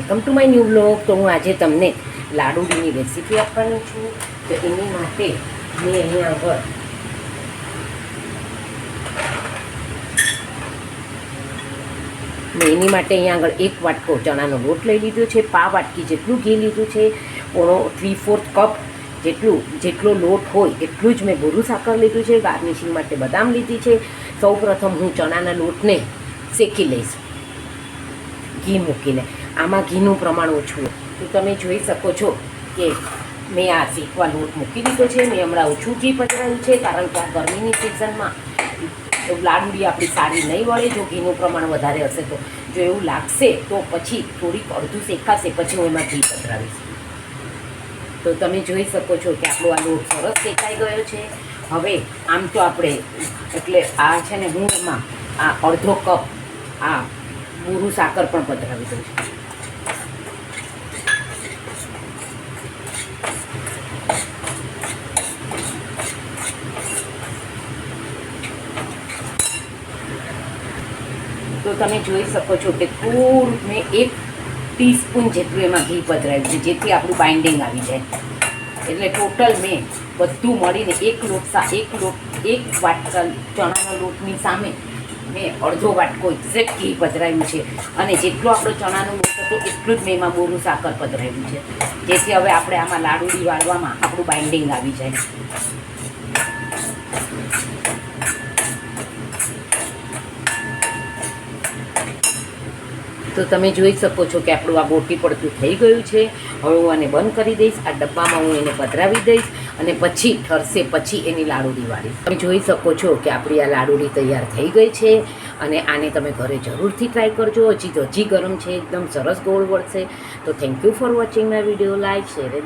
Welcome to my new blog. તો હું આજે તમને લાડુડીની રેસીપી આપવાની છું. તો એની માટે મેં અહીંયા આગળ એક વાટકો ચણાનો લોટ લઈ લીધો છે. પા વાટકી જેટલું ઘી લીધું છે. 3/4 કપ જેટલો લોટ હોય એટલું જ મેં બોરું સાકર લીધું છે. ગાર્નિશિંગ માટે બદામ લીધી છે. સૌ પ્રથમ હું ચણાના લોટને શેકી લઈશ ઘી મૂકીને. આમાં ઘીનું પ્રમાણ ઓછું હોય તો તમે જોઈ શકો છો કે મેં આ શેકવા લોટ મૂકી દીધો છે. મેં હમણાં ઓછું ઘી પધરાવ્યું છે, કારણ કે આ ગરમીની સિઝનમાં લાડુડી આપણી સારી નહીં વળે જો ઘીનું પ્રમાણ વધારે હશે તો. જો એવું લાગશે તો પછી થોડીક અડધું શેકાશે, પછી હું એમાં ઘી પધરાવીશ. તો તમે જોઈ શકો છો કે આપણો આ લોટ સરસ શેકાઈ ગયો છે. હવે આમ તો આપણે એટલે આ છે ને હું એમાં આ અડધો કપ આ બોરું સાકર પણ પધરાવી દઉં છું. તો તમે જોઈ શકો છો કે થોડું મેં 1 ટીસ્પૂન જેટલું એમાં ઘી પધરાવ્યું છે, જેથી આપણું બાઇન્ડિંગ આવી જાય. એટલે ટોટલ મેં બધું મળીને એક વાટકા ચણાના લોટની સામે મેં અડધો વાટકો એક્ઝેક્ટ ઘી પધરાવ્યું છે. અને જેટલો આપણો ચણાનો લોટ હતો એટલું જ મેં એમાં બોરું સાકર પધરાવ્યું છે, જેથી હવે આપણે આમાં લાડુડી વાળવામાં આપણું બાઇન્ડિંગ આવી જાય. તો તમે જોઈ શકો છો કે આપણું આ ગોટી પડતું થઈ ગયું છે. હવે હું આને બંધ કરી દઈશ. આ ડબ્બામાં હું એને પધરાવી દઈશ અને પછી ઠરશે પછી એની લાડુડી વાળીશ. તમે જોઈ શકો છો કે આપણી આ લાડુડી તૈયાર થઈ ગઈ છે. અને આને તમે ઘરે જરૂરથી ટ્રાય કરજો. હજી ગરમ છે, એકદમ સરસ ગોળ વળશે. તો thank you for watching my video. Like, share and